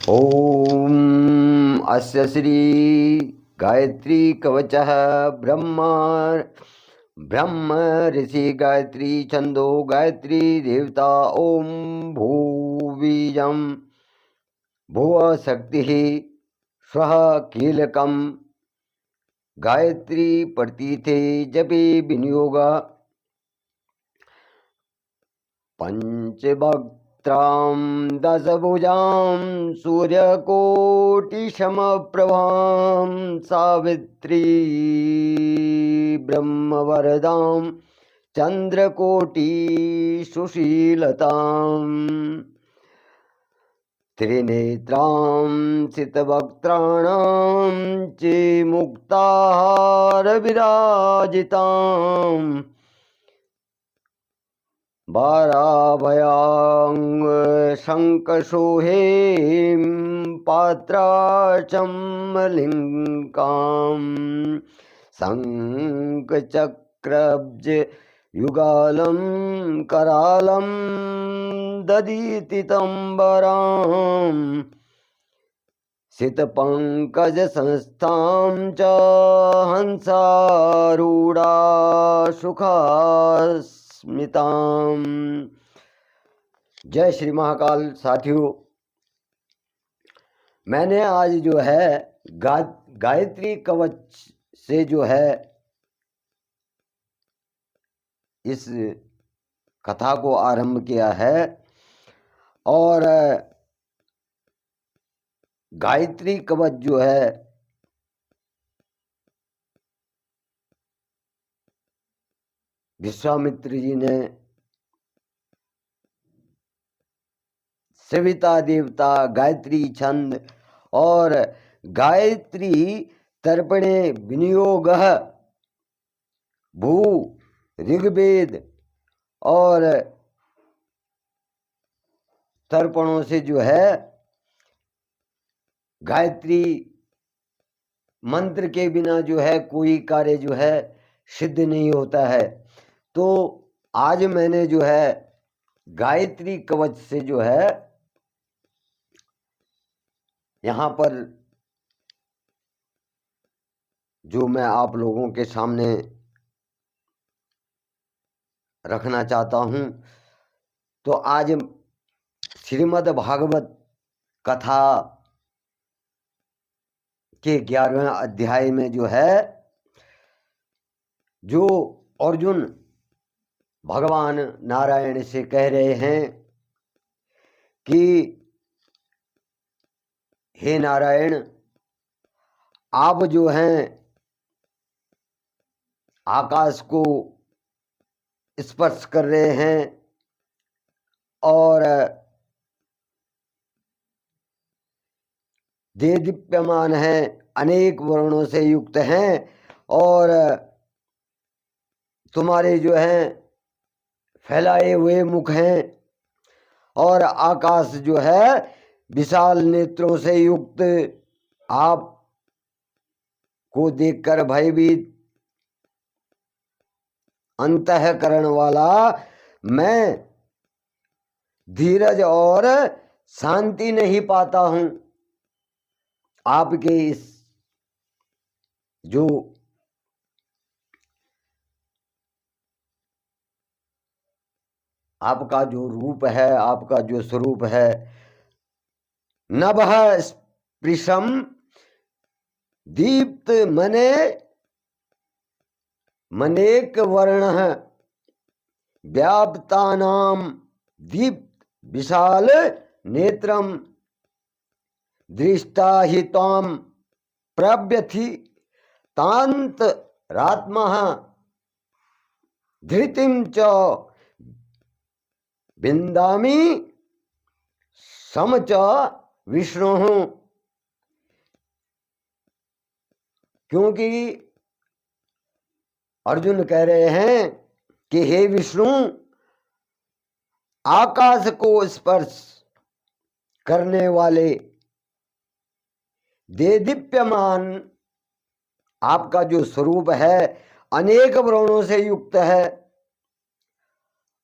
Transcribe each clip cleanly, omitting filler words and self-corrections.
ओम अस्य श्री गायत्री कवचः ब्रह्म ऋषि गायत्री छंदो गायत्री देवता ओम भूबीजं भुव शक्ति स्वः कीलकम गायत्री प्रतीते जपे विनियोग पंचभक्त्रां दशभुजां सूर्यकोटिसमप्रभां सावित्री ब्रह्मवरदां चन्द्रकोटिसुशीलताम् त्रिनेत्रां सितवक्त्राणां चिमुक्ताहारविराजिताम् वाराभयाङ्ग शङ्कशोहें पात्राचम्मलिङ्कां शङ्खचक्रब्ज युगालं करालं दधीतितम्बरां सितपङ्कजसंस्थां च हंसारूढा सुखास्मिताम्। जय श्री महाकाल। साथियों, मैंने आज जो है गायत्री कवच से जो है इस कथा को आरंभ किया है और गायत्री कवच जो है विश्वामित्र जी ने सविता देवता गायत्री छंद और गायत्री तर्पणे विनियोग भू ऋग्वेद और तर्पणों से जो है गायत्री मंत्र के बिना जो है कोई कार्य जो है सिद्ध नहीं होता है। तो आज मैंने जो है गायत्री कवच से जो है यहाँ पर जो मैं आप लोगों के सामने रखना चाहता हूँ। तो आज श्रीमद् भागवत कथा के 11वें अध्याय में जो है जो अर्जुन भगवान नारायण से कह रहे हैं कि हे नारायण, आप जो हैं आकाश को स्पर्श कर रहे हैं और दे दीप्यमान हैं, अनेक वर्णों से युक्त हैं और तुम्हारे जो हैं फैलाए हुए मुख हैं और आकाश जो है विशाल नेत्रों से युक्त, आप को देखकर भयभीत अंतःकरण वाला मैं धीरज और शांति नहीं पाता हूं। आपके इस जो आपका जो रूप है, आपका जो स्वरूप है, नभः स्पृशम दीप्त मनेक वर्ण व्याप्तानाम दीप्त विशाल नेत्रम दृष्टा हि ताम प्रव्यथि तांत रात्मः धृतिम च विंदामि समच विष्णु। क्योंकि अर्जुन कह रहे हैं कि हे विष्णु, आकाश को स्पर्श करने वाले देदीप्यमान आपका जो स्वरूप है अनेक वर्णों से युक्त है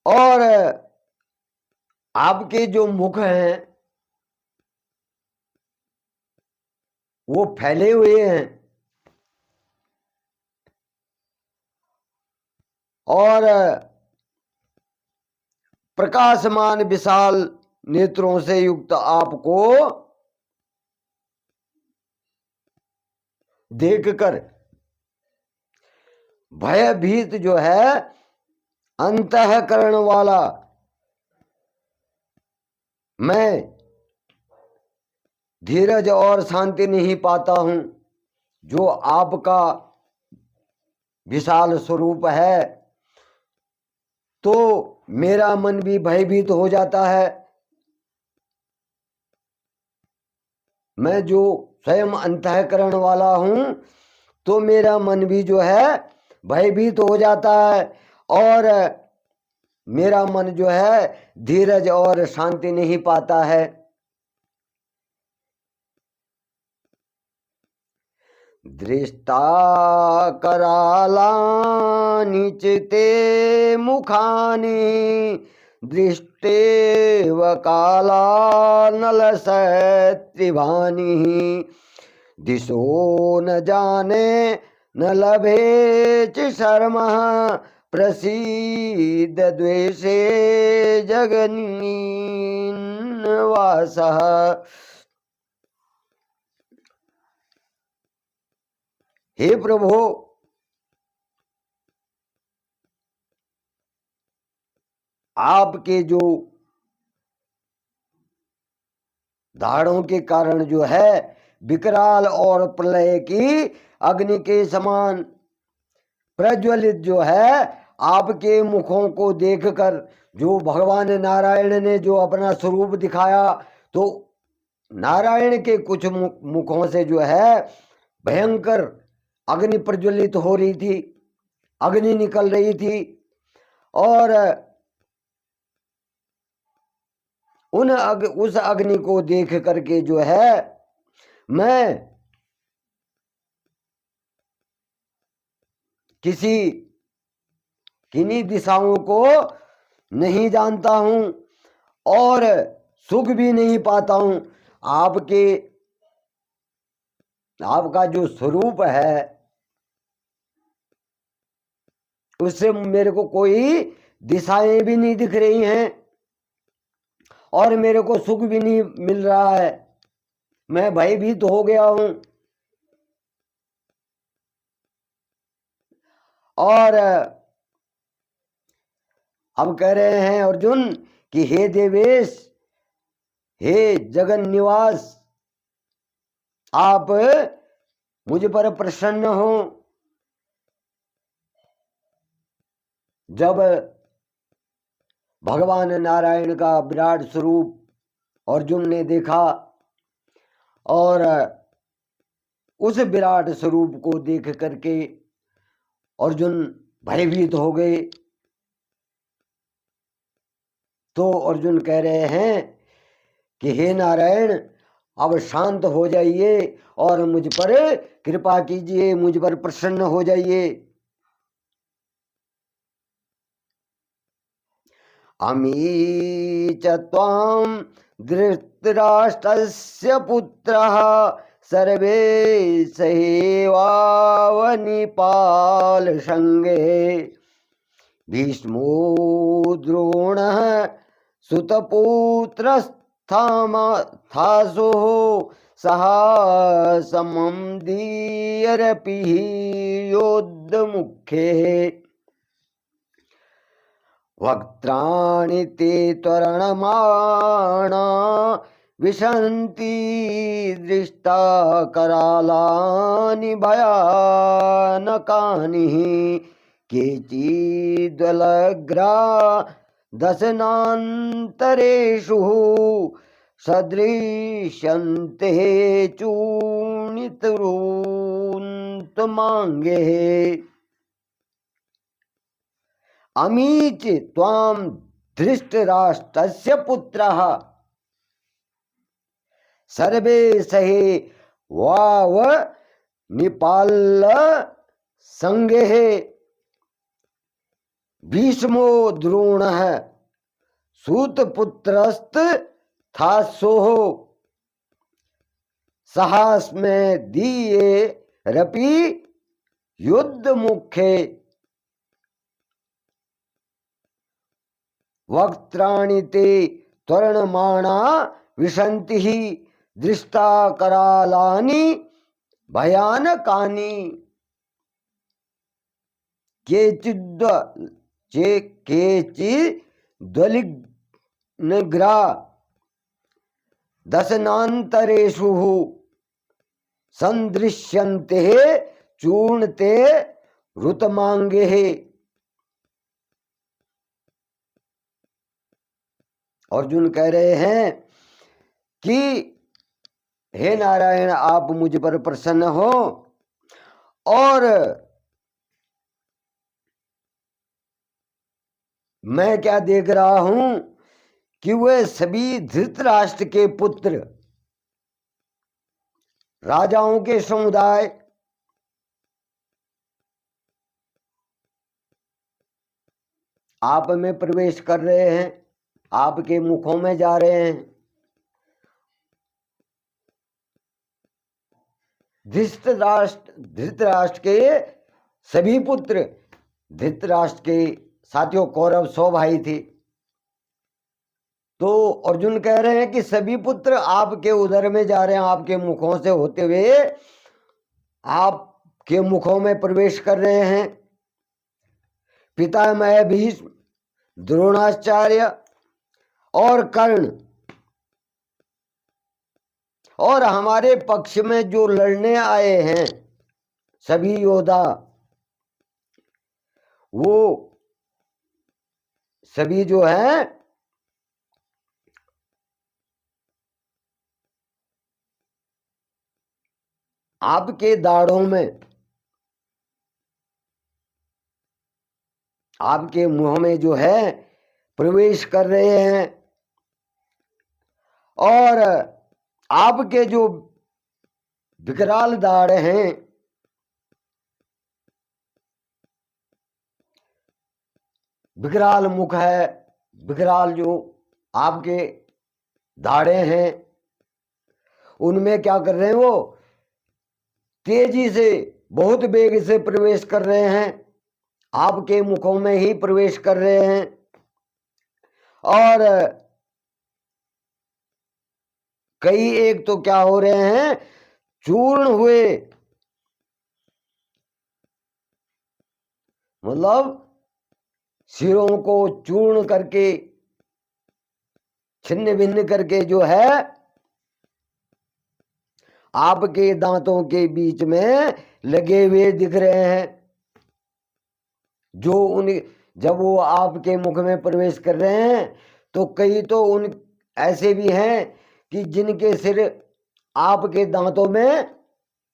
और आपके जो मुख हैं वो फैले हुए हैं और प्रकाशमान विशाल नेत्रों से युक्त आपको देखकर भयभीत जो है अंतःकरण वाला मैं धीरज और शांति नहीं पाता हूं। जो आपका विशाल स्वरूप है तो मेरा मन भी भयभीत हो जाता है। मैं जो स्वयं अंतःकरण वाला हूं तो मेरा मन भी जो है भयभीत हो जाता है और मेरा मन जो है धीरज और शांति नहीं पाता है। दृष्टा करालानि चिते मुखानि दृष्टेव काला नलसत्रिभानि दिशो न जाने न लभे च शर्मः प्रसीद द्वेषे जगन्निवासः। हे प्रभु, आपके जो धाड़ों के कारण जो है विकराल और प्रलय की अग्नि के समान प्रज्वलित जो है आपके मुखों को देखकर जो भगवान नारायण ने जो अपना स्वरूप दिखाया तो नारायण के कुछ मुखों से जो है भयंकर अग्नि प्रज्वलित हो रही थी, अग्नि निकल रही थी और उस अग्नि को देख करके जो है मैं किन्हीं दिशाओं को नहीं जानता हूं और सुख भी नहीं पाता हूं। आपका जो स्वरूप है उससे मेरे को कोई दिशाएं भी नहीं दिख रही हैं और मेरे को सुख भी नहीं मिल रहा है। मैं भयभीत हो गया हूं और अब कह रहे हैं अर्जुन कि हे देवेश, हे जगन निवास, आप मुझ पर प्रसन्न हो। जब भगवान नारायण का विराट स्वरूप अर्जुन ने देखा और उस विराट स्वरूप को देख करके अर्जुन भयभीत हो गए तो अर्जुन कह रहे हैं कि हे नारायण, अब शांत हो जाइए और मुझ पर कृपा कीजिए, मुझ पर प्रसन्न हो जाइए। अमी च त्वां धृतराष्ट्रस्य पुत्रः सर्वे सहैवावनिपाल संगे भीष्मो द्रोणः सुतपुत्रस्थासुः सहासमं दीयरपि योद्धमुखे वक्त्राणि ते त्वरणमाणा विशन्ति दृष्टा करालानि भयानकानि केचिद्वलग्रा दशनान्तरेषु सदृश्यन्ते चूर्णितरुन्तमाङ्गे अमीच त्वां धृतराष्ट्रस्य पुत्रः सर्वे सहे वाव निपाल संगे भीष्मो द्रोणः सूतपुत्रस्त थासोः साहस में दिए रपी युद्ध मुखे वक्त्राणि ते त्वरणमाणा विशन्ति ही दृष्टा करालानि भयानकानि केचिद्वलिग्रा दशनान्तरेषु संदृश्यन्ते चूर्णते ऋतमांगे। अर्जुन कह रहे हैं कि हे नारायण, आप मुझ पर प्रसन्न हो और मैं क्या देख रहा हूं कि वे सभी धृतराष्ट्र के पुत्र, राजाओं के समुदाय, आप में प्रवेश कर रहे हैं, आपके मुखों में जा रहे हैं। धृतराष्ट्र के सभी पुत्र, धृतराष्ट्र के साथियों कौरव 100 भाई थे, तो अर्जुन कह रहे हैं कि सभी पुत्र आपके उदर में जा रहे हैं, आपके मुखों से होते हुए आपके मुखों में प्रवेश कर रहे हैं। पितामह भीष्म, द्रोणाचार्य और कर्ण और हमारे पक्ष में जो लड़ने आए हैं सभी योद्धा, वो सभी जो है आपके दाढ़ों में, आपके मुंह में जो है प्रवेश कर रहे हैं और आपके जो विकराल दाढ़ हैं, विकराल मुख है, विकराल जो आपके दाढ़े हैं, उनमें क्या कर रहे हैं, वो तेजी से बहुत वेग से प्रवेश कर रहे हैं, आपके मुखों में ही प्रवेश कर रहे हैं और कई एक तो क्या हो रहे हैं, चूर्ण हुए, मतलब सिरों को चूर्ण करके, छिन्न भिन्न करके जो है आपके दांतों के बीच में लगे हुए दिख रहे हैं। जो उन जब वो आपके मुख में प्रवेश कर रहे हैं तो कई तो उन ऐसे भी हैं कि जिनके सिर आपके दांतों में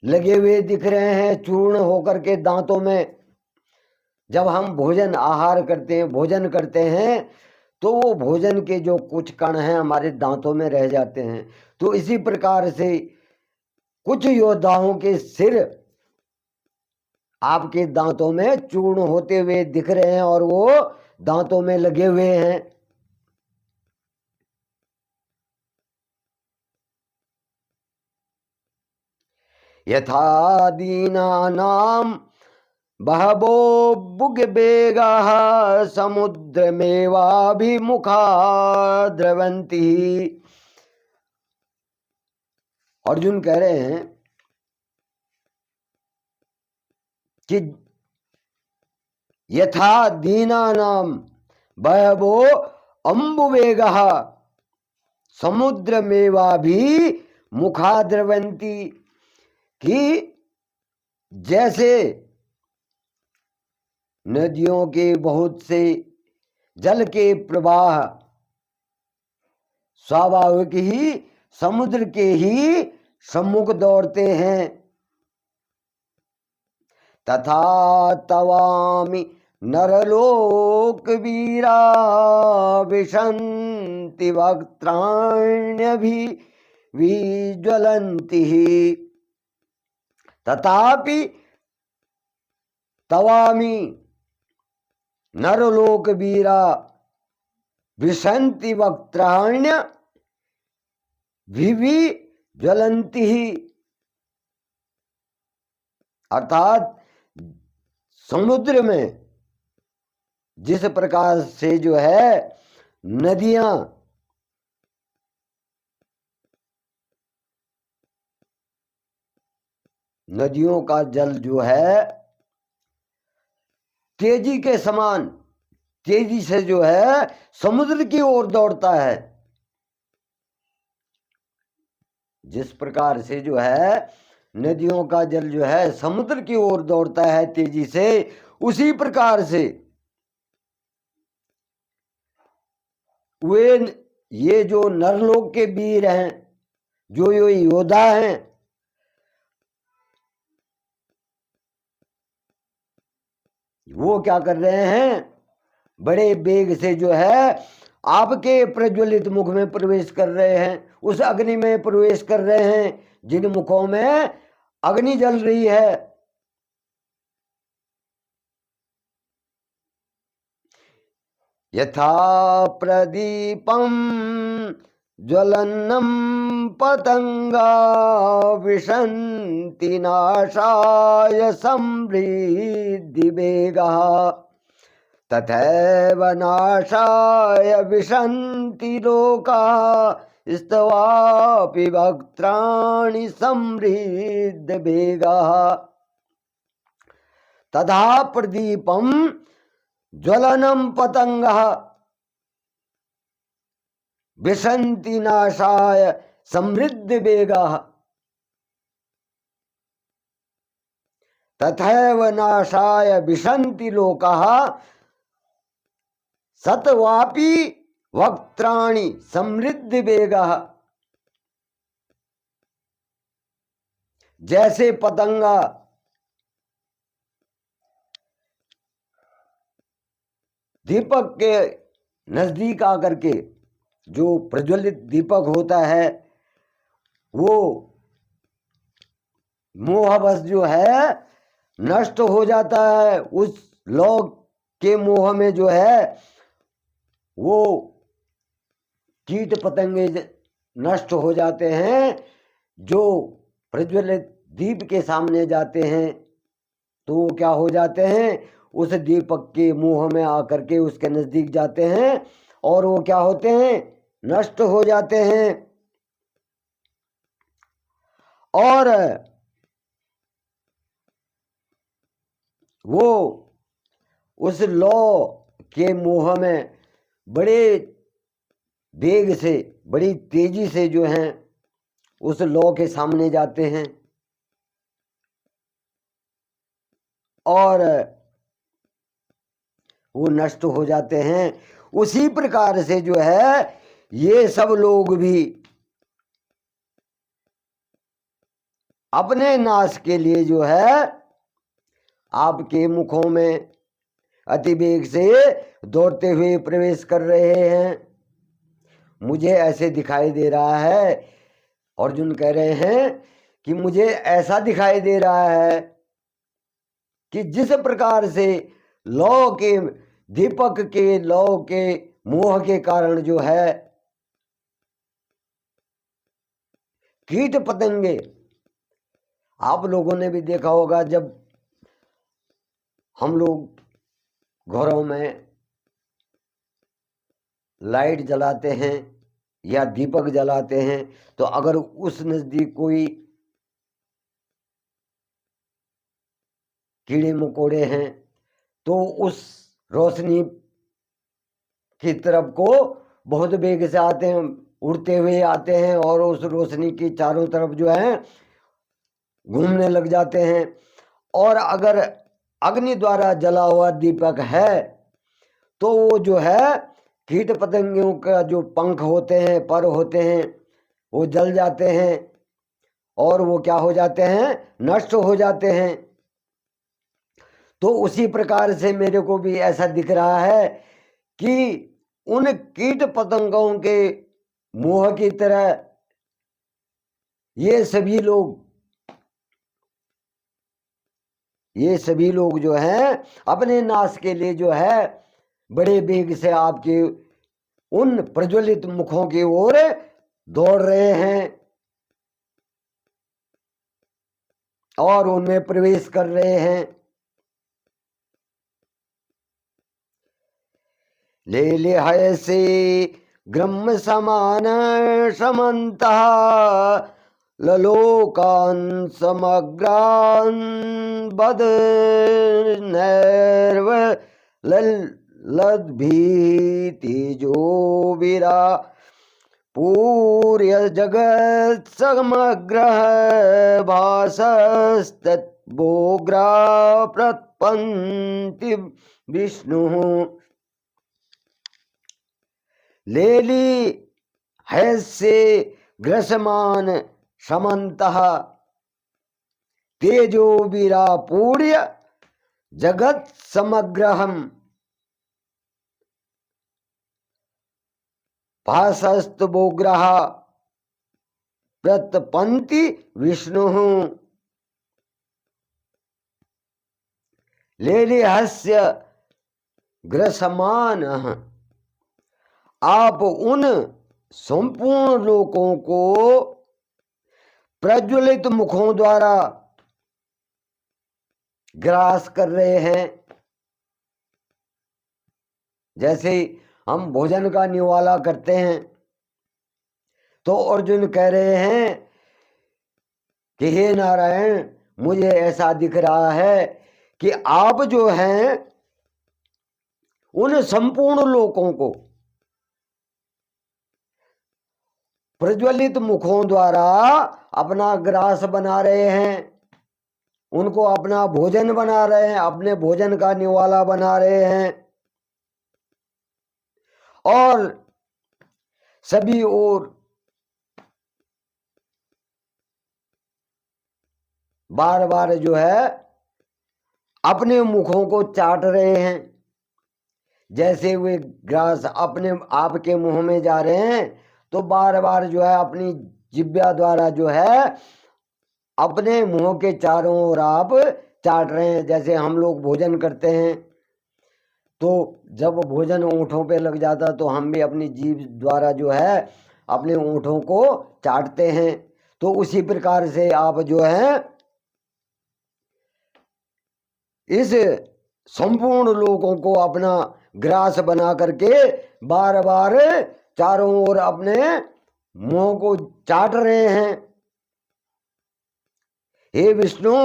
लगे हुए दिख रहे हैं, चूर्ण होकर के दांतों में। जब हम भोजन आहार करते हैं, भोजन करते हैं, तो वो भोजन के जो कुछ कण हैं हमारे दांतों में रह जाते हैं। तो इसी प्रकार से कुछ योद्धाओं के सिर आपके दांतों में चूर्ण होते हुए दिख रहे हैं और वो दांतों में लगे हुए हैं। यथा दीनानाम बहवो बुग्वेगाः समुद्रमेवाभिमुखा द्रवन्ति। अर्जुन कह रहे हैं कि यथा दीनानाम बहवो अम्बुवेगः समुद्रमेवाभिमुखा द्रवन्ति, कि जैसे नदियों के बहुत से जल के प्रवाह स्वाभाविक ही समुद्र के ही सम्मुख दौड़ते हैं, तथा तवामि नरलोक वीरा विशन्ति वक्त्राण्यभि विज्वलन्ति। तथापि तवामि नरलोक वीरा विशन्ति वक्त्राण्य विवि ज्वलंती ही, अर्थात समुद्र में जिस प्रकार से जो है नदियां नदियों का जल जो है तेजी के समान तेजी से जो है समुद्र की ओर दौड़ता है, जिस प्रकार से जो है नदियों का जल जो है समुद्र की ओर दौड़ता है तेजी से, उसी प्रकार से वे ये जो नरलोक के वीर हैं, जो ये योद्धा हैं, वो क्या कर रहे हैं, बड़े वेग से जो है आपके प्रज्वलित मुख में प्रवेश कर रहे हैं, उस अग्नि में प्रवेश कर रहे हैं जिन मुखों में अग्नि जल रही है। यथा प्रदीपम ज्वलन्नम पतंगा विशन्ति नाशाय समृद्धि वेगः तथैव नाशाय विशन्ति लोकाः स्तवापि वक्त्राणि समृद्ध वेगः तथा प्रदीपम ज्वलनम पतंगः विशन्ति नाशाय समृद्ध वेगः तथैव नाशाय विशन्ति लोकाः सत्वापि वक्त्राणि समृद्ध वेगः। जैसे पतंगा दीपक के नजदीक आकर के, जो प्रज्वलित दीपक होता है वो मोहवश जो है नष्ट हो जाता है, उस लोक के मोह में जो है वो कीट पतंगे नष्ट हो जाते हैं। जो प्रज्वलित दीप के सामने जाते हैं तो वो क्या हो जाते हैं, उस दीपक के मोह में आकर के उसके नजदीक जाते हैं और वो क्या होते हैं, नष्ट हो जाते हैं। और वो उस लौ के मोह में बड़े वेग से, बड़ी तेजी से जो हैं उस लौ के सामने जाते हैं और वो नष्ट हो जाते हैं। उसी प्रकार से जो है ये सब लोग भी अपने नाश के लिए जो है आपके मुखों में अतिवेग से दौड़ते हुए प्रवेश कर रहे हैं। मुझे ऐसे दिखाई दे रहा है, अर्जुन कह रहे हैं कि मुझे ऐसा दिखाई दे रहा है कि जिस प्रकार से लौ के दीपक के लौ के मोह के कारण जो है कीट पतंगे, आप लोगों ने भी देखा होगा जब हम लोग घरों में लाइट जलाते हैं या दीपक जलाते हैं तो अगर उस नजदीक कोई कीड़े मकोड़े हैं तो उस रोशनी की तरफ को बहुत वेग से आते हैं, उड़ते हुए आते हैं और उस रोशनी की चारों तरफ जो है घूमने लग जाते हैं। और अगर अग्नि द्वारा जला हुआ दीपक है तो वो जो है कीट पतंगों का जो पंख होते हैं, पर होते हैं, वो जल जाते हैं और वो क्या हो जाते हैं, नष्ट हो जाते हैं। तो उसी प्रकार से मेरे को भी ऐसा दिख रहा है कि उन कीट पतंगों के मोह की तरह ये सभी लोग जो हैं अपने नाश के लिए जो है बड़े वेग से आपके उन प्रज्वलित मुखों की ओर दौड़ रहे हैं। और उनमें प्रवेश कर रहे हैं। ले ले है से ग्रम समान समन्तः ललोकान समग्रान बद नैर्व लद्भी तेजो विरा पूर्य जगत समग्र भासस्तत्वोग्रा प्रतपन्ति विष्णु। लेली है से ग्रसमान समन्तः तेजो वीरा पूर्य जगत समग्रहम भासस्तवोग्रः प्रतपन्ति विष्णु। लेली हस्य ग्रसमान, आप उन संपूर्ण लोकों को प्रज्वलित मुखों द्वारा ग्रास कर रहे हैं। जैसे हम भोजन का निवाला करते हैं तो अर्जुन कह रहे हैं कि हे नारायण, मुझे ऐसा दिख रहा है कि आप जो हैं उन संपूर्ण लोकों को प्रज्वलित मुखों द्वारा अपना ग्रास बना रहे हैं, उनको अपना भोजन बना रहे हैं, अपने भोजन का निवाला बना रहे हैं। और सभी ओर बार बार जो है अपने मुखों को चाट रहे हैं। जैसे वे ग्रास अपने आपके मुंह में जा रहे हैं तो बार बार जो है अपनी जिह्वा द्वारा जो है अपने मुंह के चारों ओर आप चाट रहे हैं। जैसे हम लोग भोजन करते हैं तो जब भोजन ओंठों पे लग जाता तो हम भी अपनी जीभ द्वारा जो है अपने ओंठों को चाटते हैं। तो उसी प्रकार से आप जो है इस संपूर्ण लोगों को अपना ग्रास बना करके बार बार चारों ओर अपने मुंह को चाट रहे हैं। हे विष्णु,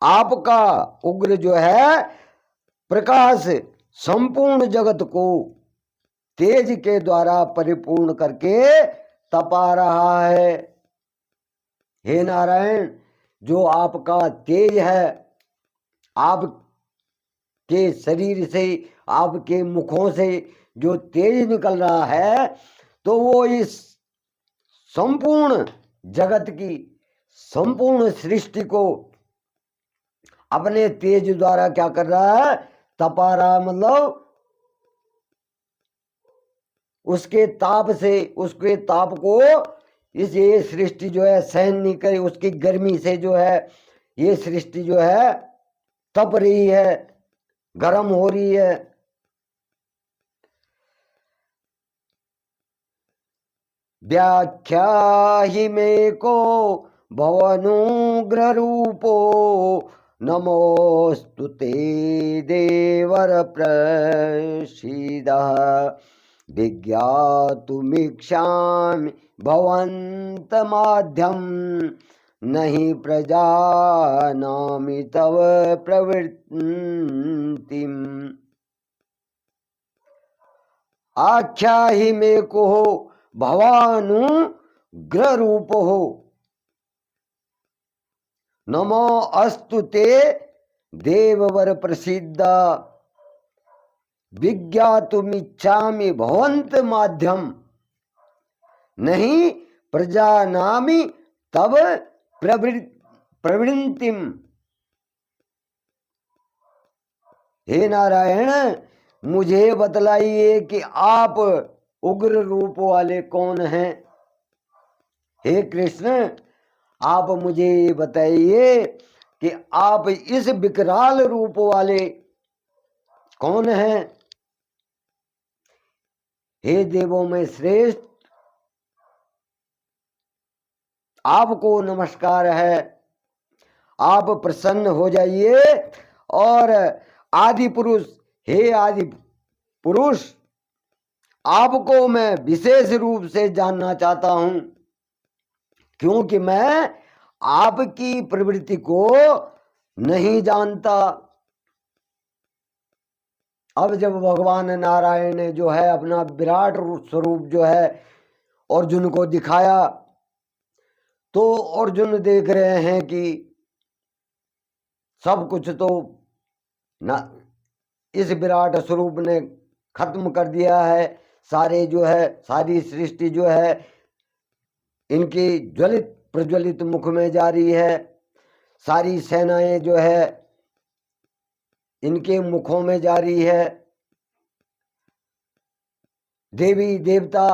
आपका उग्र जो है प्रकाश संपूर्ण जगत को तेज के द्वारा परिपूर्ण करके तपा रहा है। हे नारायण, जो आपका तेज है, आपके शरीर से आपके मुखों से जो तेज निकल रहा है तो वो इस संपूर्ण जगत की संपूर्ण सृष्टि को अपने तेज द्वारा क्या कर रहा है, तपा रहा। मतलब उसके ताप से, उसके ताप को इस ये सृष्टि जो है सहन नहीं करे, उसकी गर्मी से जो है ये सृष्टि जो है तप रही है, गर्म हो रही है। व्याख्या ही में को भवनुग्र रूपो नमोस्तु ते देवर प्रसीद विज्ञातुमीक्षामि भवन्तमाद्यं नहीं प्रजानामि तव प्रवृत्तिम्। आख्या ही में को भवानुग्र रूप हो नमो अस्तु ते देववर प्रसिद्ध विज्ञातुमिच्छामि भवन्त माध्यम नहीं प्रजानामि तब प्रवृत्तिम। हे नारायण, मुझे बतलाइए कि आप उग्र रूप वाले कौन हैं। हे कृष्ण, आप मुझे बताइए कि आप इस विकराल रूप वाले कौन हैं। हे देवों में श्रेष्ठ, आपको नमस्कार है। आप प्रसन्न हो जाइए। और आदि पुरुष, हे आदि पुरुष, आपको मैं विशेष रूप से जानना चाहता हूं, क्योंकि मैं आपकी प्रवृत्ति को नहीं जानता। अब जब भगवान नारायण ने जो है अपना विराट स्वरूप जो है अर्जुन को दिखाया, तो अर्जुन देख रहे हैं कि सब कुछ तो ना इस विराट स्वरूप ने खत्म कर दिया है। सारे जो है, सारी सृष्टि जो है इनकी ज्वलित प्रज्वलित मुख में जा रही है। सारी सेनाएं जो है इनके मुखों में जा रही है। देवी देवता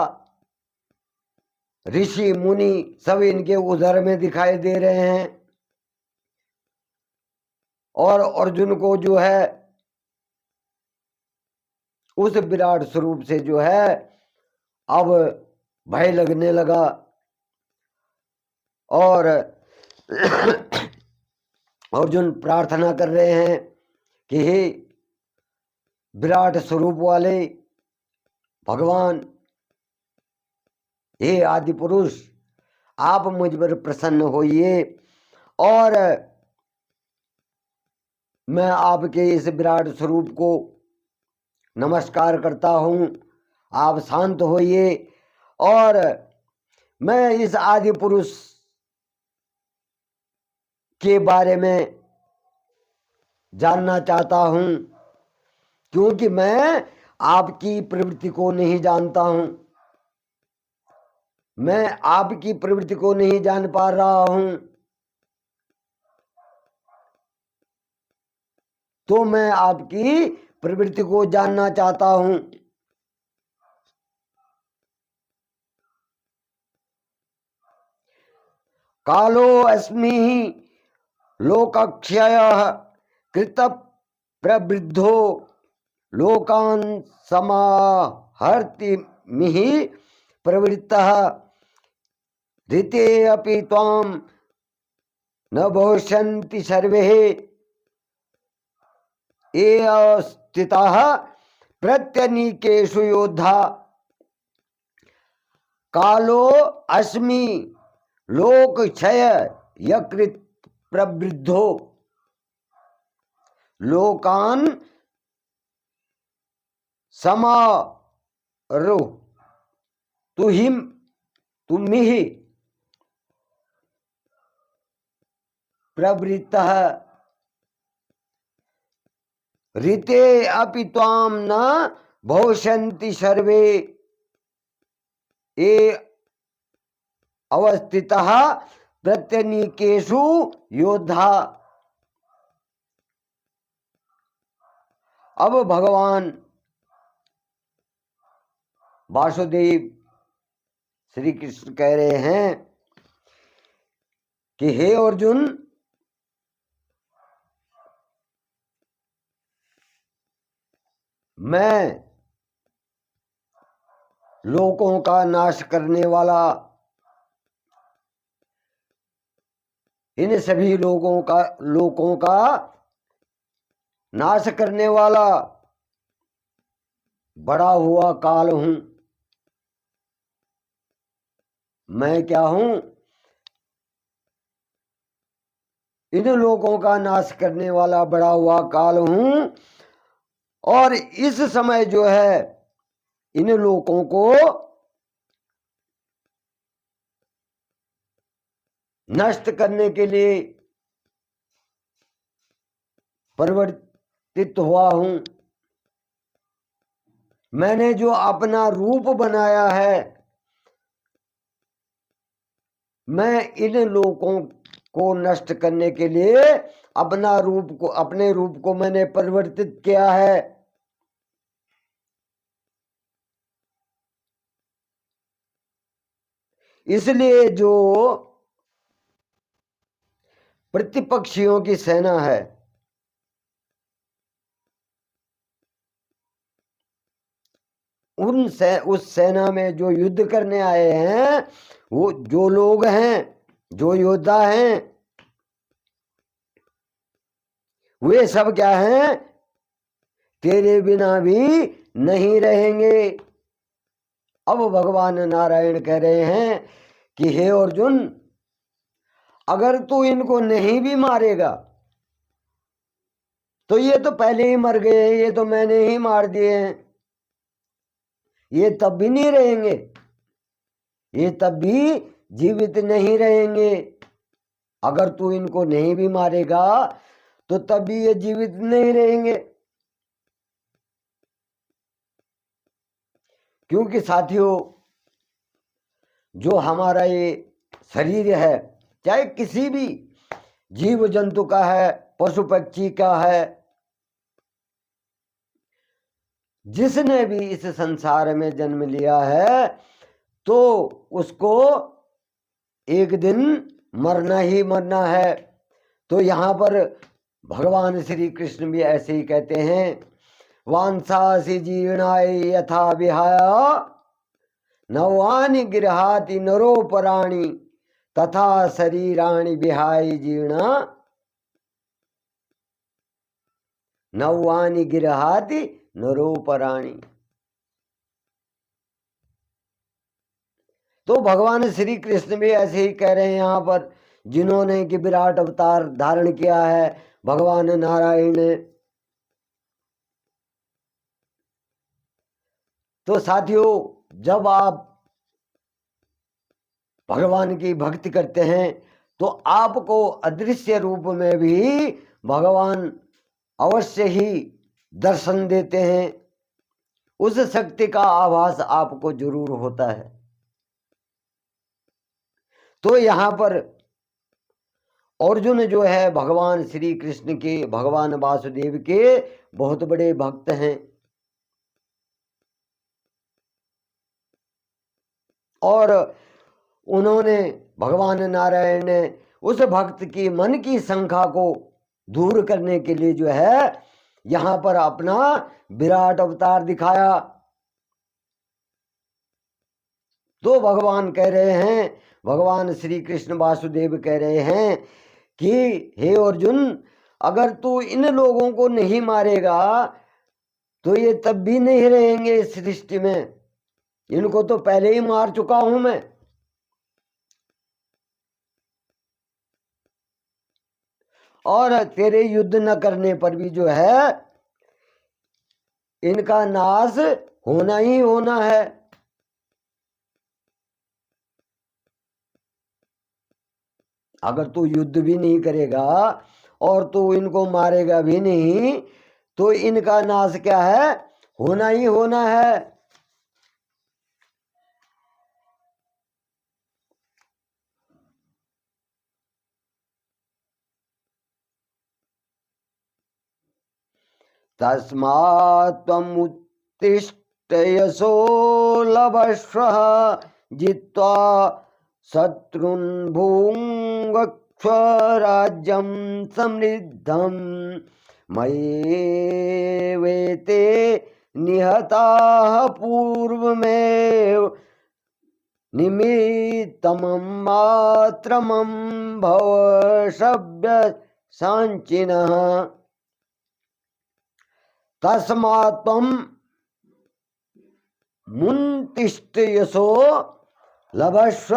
ऋषि मुनि सब इनके उदर में दिखाई दे रहे हैं। और अर्जुन को जो है उस विराट स्वरूप से जो है अब भय लगने लगा। और अर्जुन प्रार्थना कर रहे हैं कि हे विराट स्वरूप वाले भगवान, हे आदि पुरुष, आप मुझ पर प्रसन्न होइए और मैं आपके इस विराट स्वरूप को नमस्कार करता हूं। आप शांत होइए और मैं इस आदि पुरुष के बारे में जानना चाहता हूं, क्योंकि मैं आपकी प्रवृत्ति को नहीं जानता हूं। मैं आपकी प्रवृत्ति को नहीं जान पा रहा हूं, तो मैं आपकी प्रवृत्ति को जानना चाहता हूं। कालो अस्मि लोकक्षयः कृत प्रवृद्धो लोकान् समाहर्ति मिहि प्रवृत्तः ऋते अपि त्वां न भविष्यन्ति सर्वे ये स्थिताः प्रत्यनीकेषु योद्धा। कालो अस्मि लोकक्षय यकृत प्रवृद्धो लोकान् समारोह तुम्हि प्रवृत्तः ऋते अपि त्वां न भविष्यन्ति सर्वे ये अवस्थितः प्रत्यनीकेषु योद्धा। अब भगवान वासुदेव श्री कृष्ण कह रहे हैं कि हे अर्जुन, मैं लोकों का नाश करने वाला, इन सभी लोगों का नाश करने वाला बड़ा हुआ काल हूं। मैं क्या हूं? इन लोगों का नाश करने वाला बड़ा हुआ काल हूं। और इस समय जो है इन लोगों को नष्ट करने के लिए परिवर्तित हुआ हूं। मैंने जो अपना रूप बनाया है, मैं इन लोगों को नष्ट करने के लिए अपने रूप को मैंने परिवर्तित किया है। इसलिए जो प्रतिपक्षियों की सेना है, उस सेना में जो युद्ध करने आए हैं, वो जो लोग हैं, जो योद्धा हैं, वे सब क्या हैं, तेरे बिना भी नहीं रहेंगे। अब भगवान नारायण कह रहे हैं कि हे अर्जुन, अगर तू इनको नहीं भी मारेगा तो ये तो पहले ही मर गए हैं, ये तो मैंने ही मार दिए हैं, ये तब भी नहीं रहेंगे, ये तब भी जीवित नहीं रहेंगे। अगर तू इनको नहीं भी मारेगा तो तब भी ये जीवित नहीं रहेंगे। क्योंकि साथियों, जो हमारा ये शरीर है, चाहे किसी भी जीव जंतु का है, पशु पक्षी का है, जिसने भी इस संसार में जन्म लिया है तो उसको एक दिन मरना ही मरना है। तो यहाँ पर भगवान श्री कृष्ण भी ऐसे ही कहते हैं, वांसासी जीर्णाय यथा विहाया नवानि गृहाति नरोपराणि तथा शरीराणि विहाय जीर्णा नवानि गृहाति नरोपराणि। तो भगवान श्री कृष्ण भी ऐसे ही कह रहे हैं यहाँ पर, जिन्होंने कि विराट अवतार धारण किया है भगवान नारायण ने। तो साथियों, जब आप भगवान की भक्ति करते हैं तो आपको अदृश्य रूप में भी भगवान अवश्य ही दर्शन देते हैं, उस शक्ति का आभास आपको जरूर होता है। तो यहाँ पर अर्जुन जो है भगवान श्री कृष्ण के, भगवान वासुदेव के बहुत बड़े भक्त हैं, और उन्होंने, भगवान नारायण ने उस भक्त की मन की शंका को दूर करने के लिए जो है यहाँ पर अपना विराट अवतार दिखाया। तो भगवान कह रहे हैं, भगवान श्री कृष्ण वासुदेव कह रहे हैं कि हे अर्जुन, अगर तू इन लोगों को नहीं मारेगा तो ये तब भी नहीं रहेंगे इस सृष्टि में, इनको तो पहले ही मार चुका हूं मैं। और तेरे युद्ध न करने पर भी जो है इनका नाश होना ही होना है। अगर तू युद्ध भी नहीं करेगा और तू इनको मारेगा भी नहीं तो इनका नाश क्या है, होना ही होना है। तस्मात् त्वम् उत्तिष्ठ यशो लभस्व जित्वा शत्रुन् भुङ्क्ष्व राज्यं समृद्धं मय्येवेते निहताः पूर्वमेव निमित्तमं मात्रमं भव सव्यसाचिनः। तस्मात् त्वम् उत्तिष्ठ यशो लभस्व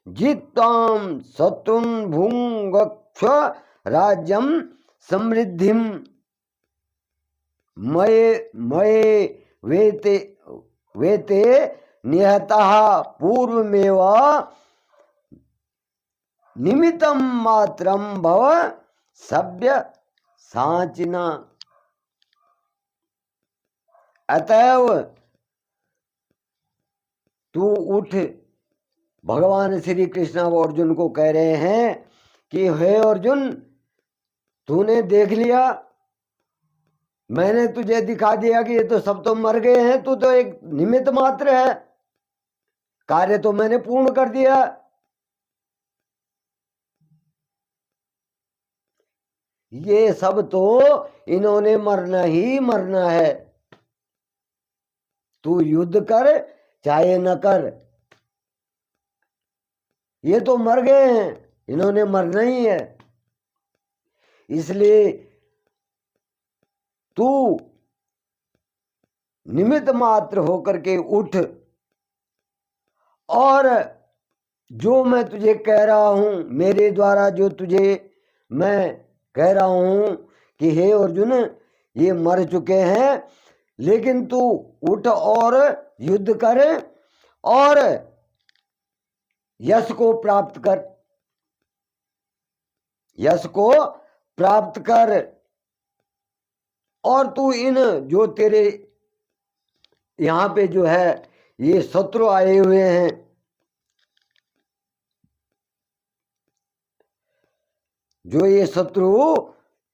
जित्वा शत्रुन् भुङ्क्ष्व राज्यं समृद्धिं वेते निहताः पूर्वमेव निमित्तं मात्रं भव सव्यसाचिना। अतएव तू उठ, भगवान श्री कृष्ण अर्जुन को कह रहे हैं कि हे अर्जुन, तूने देख लिया, मैंने तुझे दिखा दिया कि ये तो सब तो मर गए हैं, तू तो एक निमित्त मात्र है, कार्य तो मैंने पूर्ण कर दिया। ये सब तो इन्होंने मरना ही मरना है, तू युद्ध कर चाहे न कर, ये तो मर गए हैं। इन्होंने मरना ही है। इसलिए तू निमित्त मात्र होकर के उठ, और जो मैं तुझे कह रहा हूं, मेरे द्वारा जो तुझे मैं कह रहा हूं कि हे अर्जुन, ये मर चुके हैं, लेकिन तू उठ और युद्ध कर और यश को प्राप्त कर, यश को प्राप्त कर। और तू इन जो तेरे यहां पे जो है ये शत्रु आए हुए हैं, जो ये शत्रु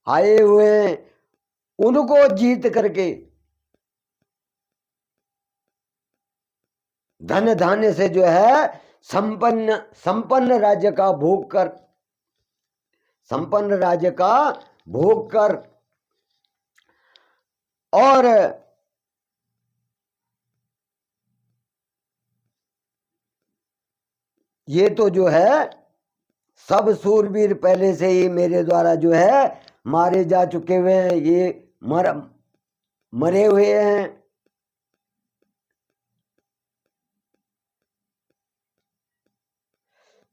आए हुए हैं, उनको जीत करके धन धान्य से जो है संपन्न राज्य का भोग कर, संपन्न राज्य का भोग कर। और ये तो जो है सब सूरवीर पहले से ही मेरे द्वारा जो है मारे जा चुके हुए हैं, ये मरे हुए हैं।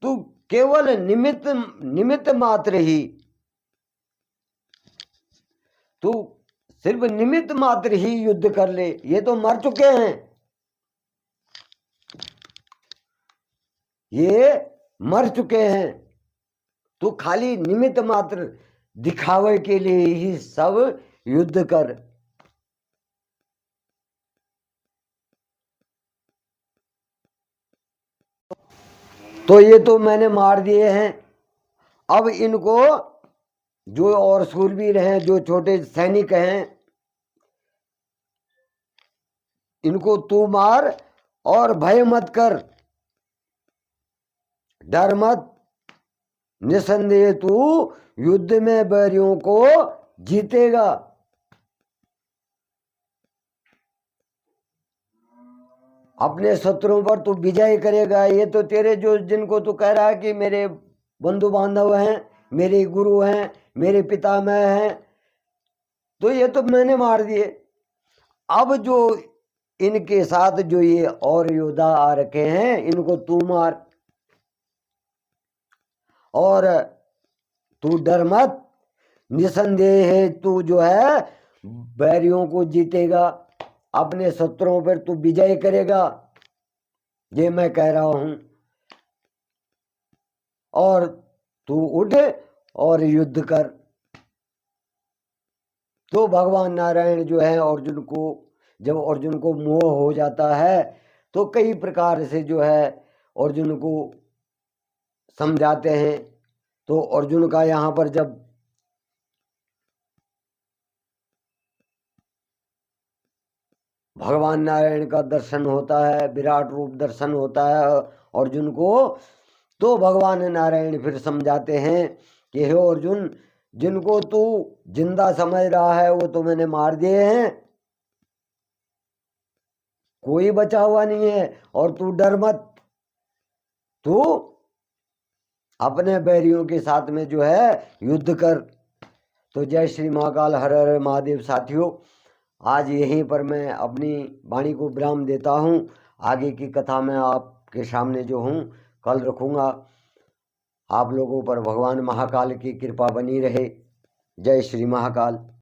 तू केवल निमित्त मात्र ही, तू सिर्फ निमित्त मात्र ही युद्ध कर ले, ये तो मर चुके हैं, ये मर चुके हैं। तू खाली निमित्त मात्र दिखावे के लिए ही सब युद्ध कर। तो ये तो मैंने मार दिए हैं, अब इनको जो और शूरवीर हैं, जो छोटे सैनिक हैं, इनको तू मार और भय मत कर, डर मत। निसंदेह तू युद्ध में बैरियों को जीतेगा। अपने शत्रुओं पर तू विजय करेगा। ये तो तेरे जो जिनको तू कह रहा है कि मेरे बंधु बांधव हैं, मेरे गुरु हैं, मेरे पितामह हैं, तो ये तो मैंने मार दिए। अब जो इनके साथ जो ये और योद्धा आ रखे हैं, इनको तू मार, और तू डर मत। निसंदेह है तू जो है बैरियों को जीतेगा, अपने शत्रुओं पर तू विजय करेगा, ये मैं कह रहा हूं। और तू उठ और युद्ध कर। तो भगवान नारायण जो है अर्जुन को, जब अर्जुन को मोह हो जाता है तो कई प्रकार से जो है अर्जुन को समझाते हैं। तो अर्जुन का यहाँ पर जब भगवान नारायण का दर्शन होता है, विराट रूप दर्शन होता है अर्जुन को, तो भगवान नारायण फिर समझाते हैं कि हे अर्जुन, जिनको तू जिंदा समझ रहा है वो तो मैंने मार दिए हैं, कोई बचा हुआ नहीं है, और तू डर मत। तू अपने बैरियों के साथ में जो है युद्ध कर। तो जय श्री महाकाल, हर हर महादेव। साथियों, आज यहीं पर मैं अपनी वाणी को विराम देता हूँ। आगे की कथा मैं आपके सामने जो हूँ कल रखूँगा। आप लोगों पर भगवान महाकाल की कृपा बनी रहे। जय श्री महाकाल।